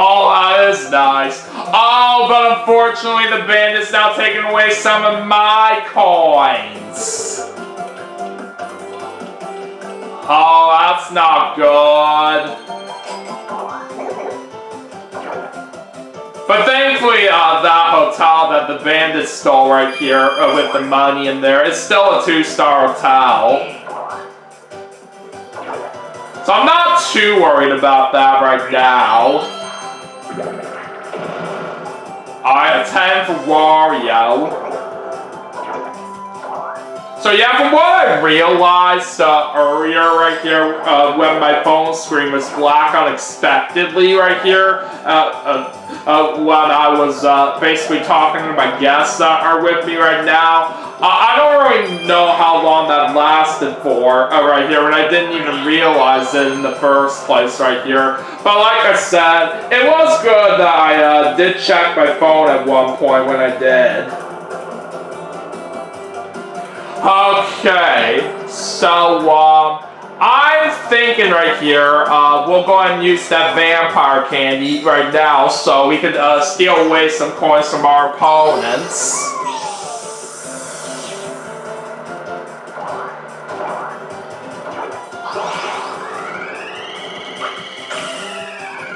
Oh, that is nice. Oh, but unfortunately the bandit's now taking away some of my coins. Oh, that's not good. But thankfully, that hotel that the bandit stole right here with the money in there is still a 2-star hotel. So I'm not too worried about that right now. Alright, a 10 for Wario. So yeah, from what I realized earlier right here, when my phone screen was black unexpectedly right here, when I was basically talking to my guests that are with me right now, I don't really know how long that lasted for right here, and I didn't even realize it in the first place right here. But like I said, it was good that I did check my phone at one point when I did. Okay, so I'm thinking right here, we'll go ahead and use that vampire candy right now so we could steal away some coins from our opponents.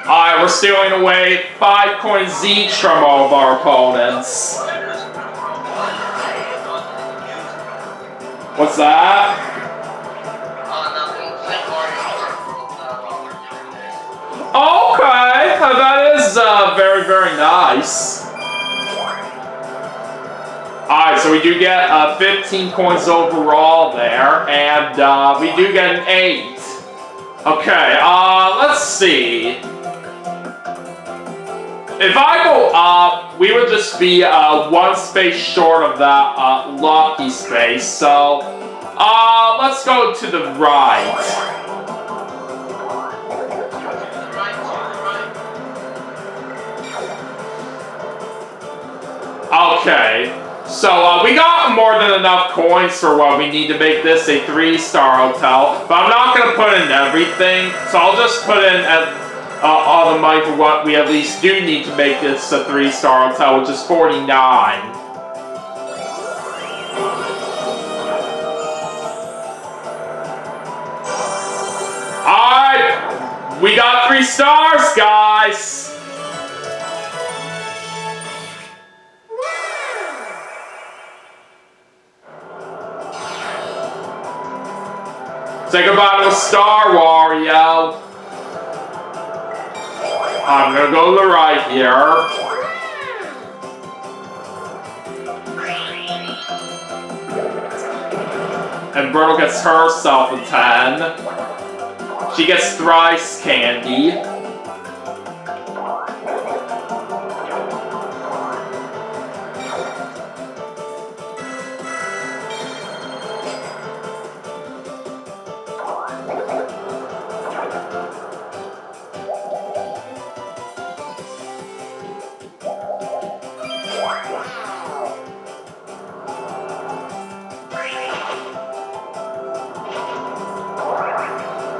Alright, we're stealing away 5 coins each from all of our opponents. What's that? Okay, that is very, very nice. Alright, so we do get 15 coins overall there, and we do get an 8. Okay, let's see. If I go up, we would just be 1 space short of that lucky space, so let's go to the right. Okay, so we got more than enough coins for what we need to make this a 3-star hotel, but I'm not going to put in everything, so I'll just put in all the money for what we at least do need to make this a 3-star hotel, which is 49. Alright, we got 3 stars, guys! Say goodbye to a star, Wario. I'm gonna go to the right here. And Bertle gets herself a 10. She gets thrice candy.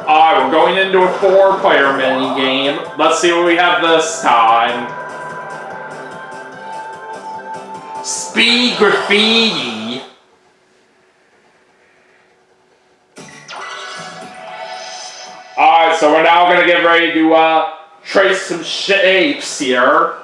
Alright, we're going into a 4-player minigame. Let's see what we have this time. Speed graffiti. Alright, so we're now going to get ready to trace some shapes here.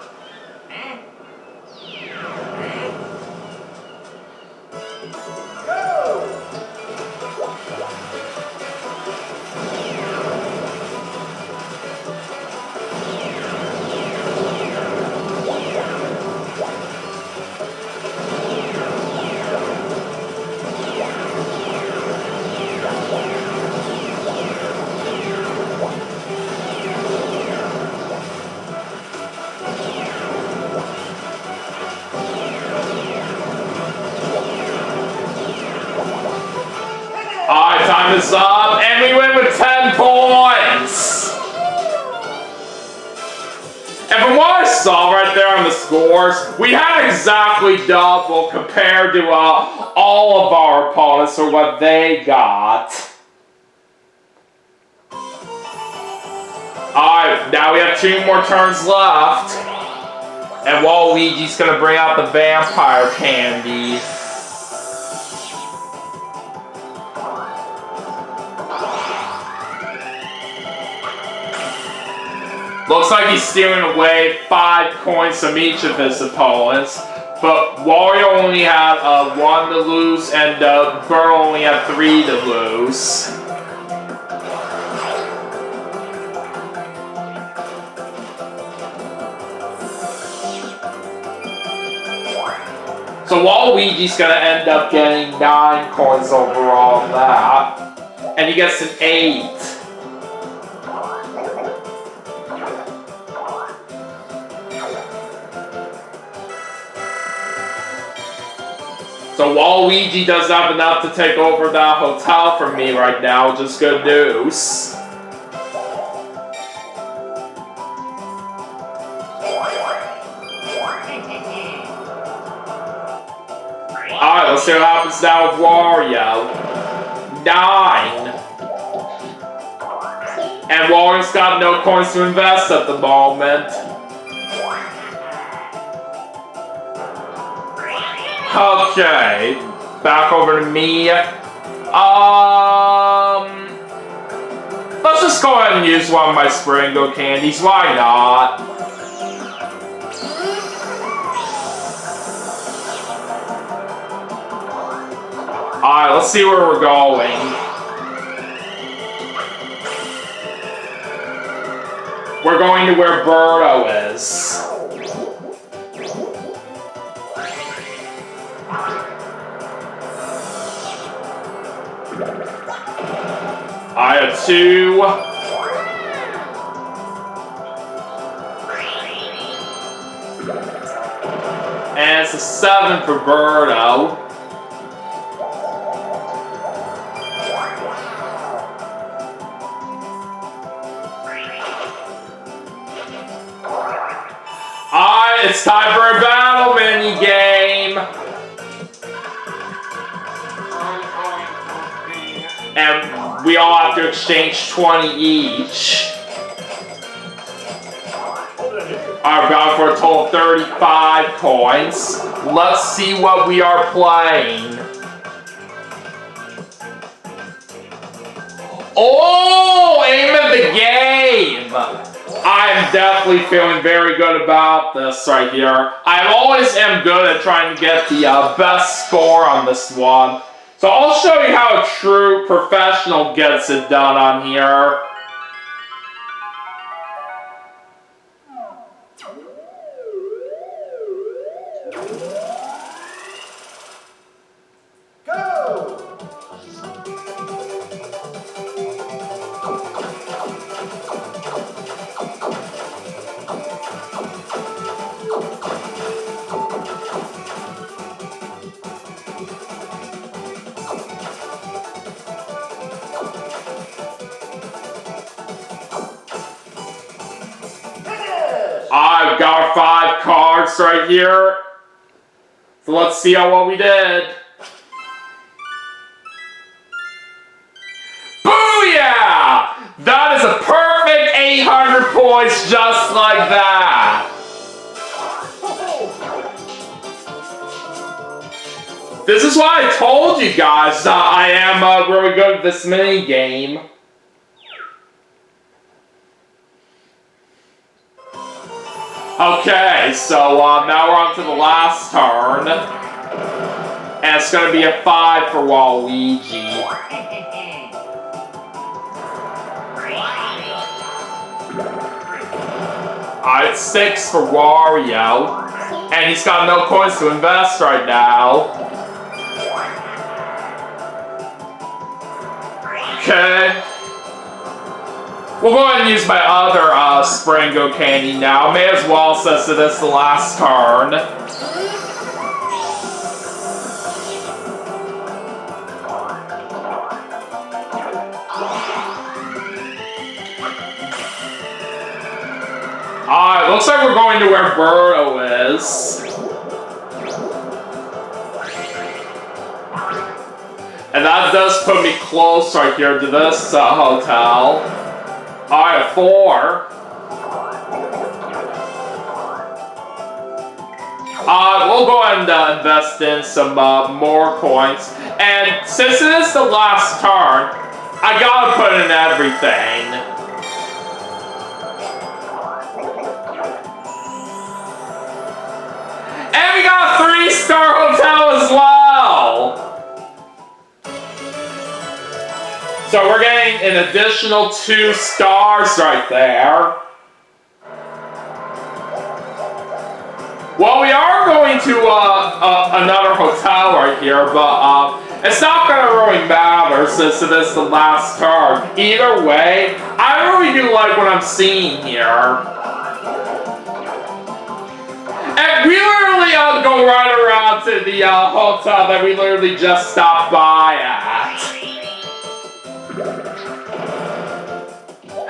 Alright, time is up, and we win with 10 points! And from what I saw right there on the scores, we had exactly double compared to all of our opponents or what they got. Alright, now we have 2 more turns left. And Waluigi's gonna bring out the vampire candy. Looks like he's stealing away 5 coins from each of his opponents. But Wario only had 1 to lose, and Bird only had 3 to lose. So Waluigi's gonna end up getting 9 coins overall on that. And he gets an 8. So Waluigi doesn't have enough to take over that hotel for me right now, which is good news. Alright, let's see what happens now with Wario. 9. And Wario's got no coins to invest at the moment. Okay, back over to me. Let's just go ahead and use one of my Springo candies. Why not? Alright, let's see where we're going. We're going to where Birdo is. I have 2. And it's a 7 for Birdo. It's time for a battle mini game. And we all have to exchange 20 each. Alright, we're going for a total of 35 coins. Let's see what we are playing. Oh, aim of the game! I'm definitely feeling very good about this right here. I always am good at trying to get the best score on this one. So I'll show you how a true professional gets it done on here. I've got our 5 cards right here. So let's see what we did. Booyah! That is a perfect 800 points just like that. This is why I told you guys I am really good at this mini game. Okay, so now we're on to the last turn. And it's going to be a 5 for Waluigi. Alright, 6 for Wario. And he's got no coins to invest right now. Okay. We'll go ahead and use my other Springo candy now. May as well, since it is the last turn. Alright, looks like we're going to where Birdo is. And that does put me close right here to this hotel. I have 4. We'll go ahead and invest in some more coins. And since it is the last turn, I gotta put in everything. And we got a 3-star hotel as well. So we're getting an additional 2 stars right there. Well, we are going to another hotel right here, but it's not going to really matter since it is the last turn. Either way, I really do like what I'm seeing here. And we literally go right around to the hotel that we literally just stopped by at.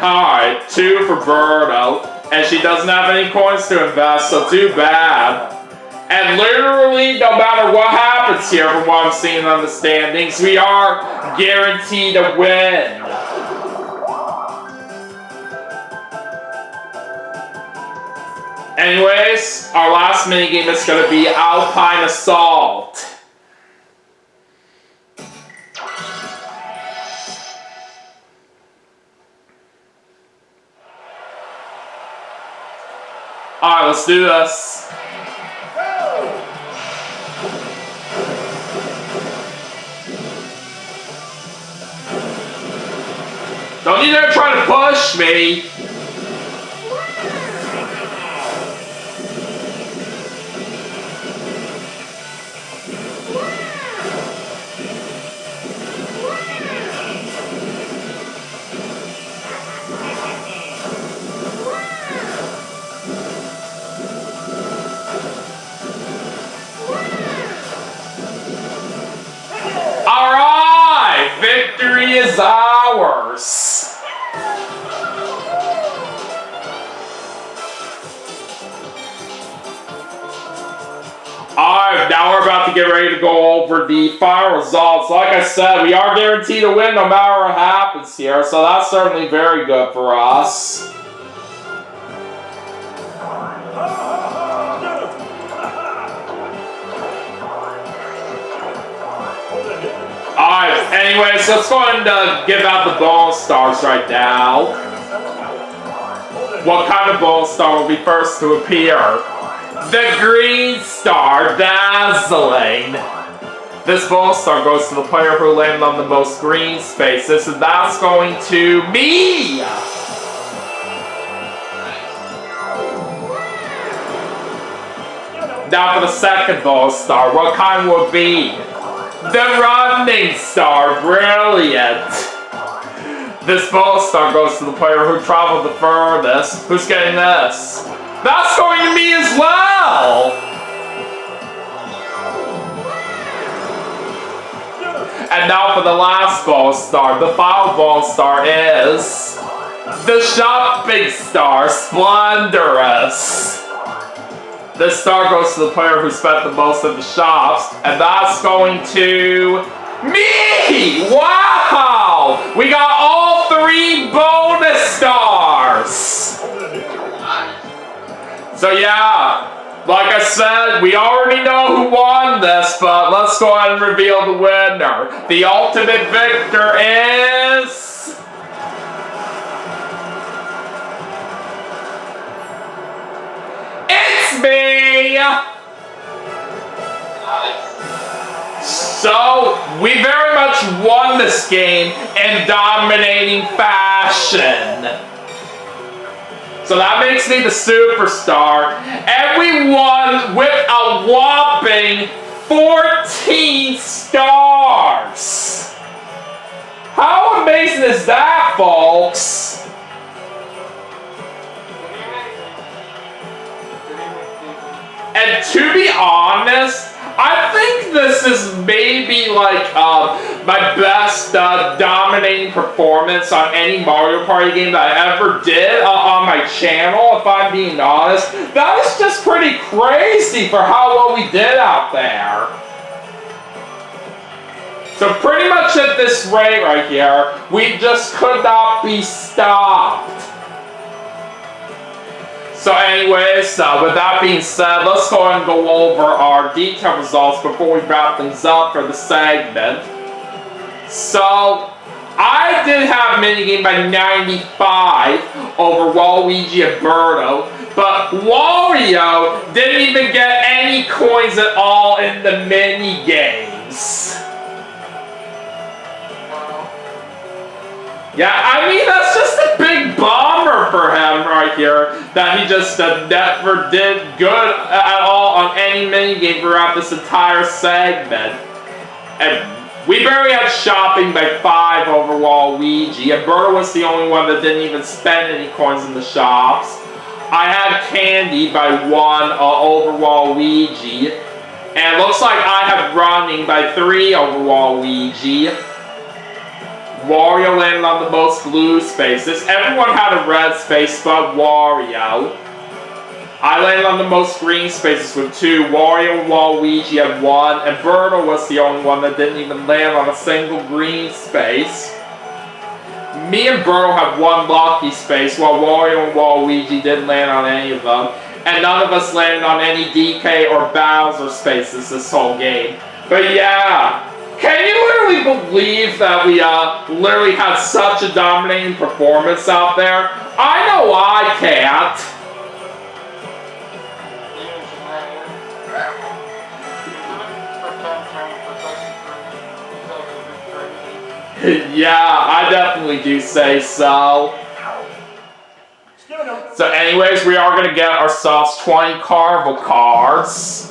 Alright, 2 for Birdo. And she doesn't have any coins to invest, so too bad. And literally, no matter what happens here, from what I'm seeing on the standings, we are guaranteed to win. Anyways, our last minigame is going to be Alpine Assault. Alright, let's do this. Don't you dare try to push me! Alright! Victory is ours! Alright, now we're about to get ready to go over the final results. Like I said, we are guaranteed to win no matter what happens here, so that's certainly very good for us. Alright, anyways, let's go ahead and give out the bonus stars right now. What kind of bonus star will be first to appear? The green star, dazzling. This bonus star goes to the player who landed on the most green spaces, and that's going to me! Now for the second bonus star, what kind will it be? The running star, brilliant! This bonus star goes to the player who traveled the furthest. Who's getting this? That's going to me as well! And now for the last bonus star. The final bonus star is the shopping star, Splendorous. This star goes to the player who spent the most at the shops, and that's going to me! Wow! We got all 3 bonus stars! So yeah, like I said, we already know who won this, but let's go ahead and reveal the winner. The ultimate victor is... me! So, we very much won this game in dominating fashion. So that makes me the superstar. And we won with a whopping 14 stars. How amazing is that, folks? And to be honest, I think this is maybe like my best dominating performance on any Mario Party game that I ever did on my channel, if I'm being honest. That is just pretty crazy for how well we did out there. So pretty much at this rate right here, we just could not be stopped. So anyways, with that being said, let's go ahead and go over our detailed results before we wrap things up for the segment. So, I did have minigame by 95 over Waluigi and Birdo, but Wario didn't even get any coins at all in the minigames. Yeah, I mean, that's just a big bummer for him right here, that he just never did good at all on any minigame throughout this entire segment. And we barely had shopping by 5 over Waluigi, and Birdo was the only one that didn't even spend any coins in the shops. I had candy by 1 over Waluigi, and it looks like I have running by 3 over Waluigi. Wario landed on the most blue spaces. Everyone had a red space but Wario. I landed on the most green spaces with 2. Wario and Waluigi had 1, and Birdo was the only one that didn't even land on a single green space. Me and Birdo had 1 lucky space, while Wario and Waluigi didn't land on any of them. And none of us landed on any DK or Bowser spaces this whole game. But yeah, can you literally believe that we literally had such a dominating performance out there? I know I can't. Yeah, I definitely do say so. So anyways, we are going to get ourselves 20 Carnival cards.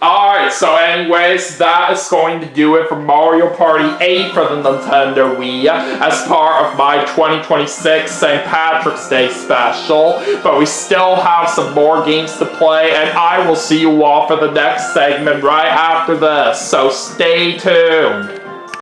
Alright, so anyways, that is going to do it for Mario Party 8 for the Nintendo Wii as part of my 2026 St. Patrick's Day special. But we still have some more games to play, and I will see you all for the next segment right after this, so stay tuned.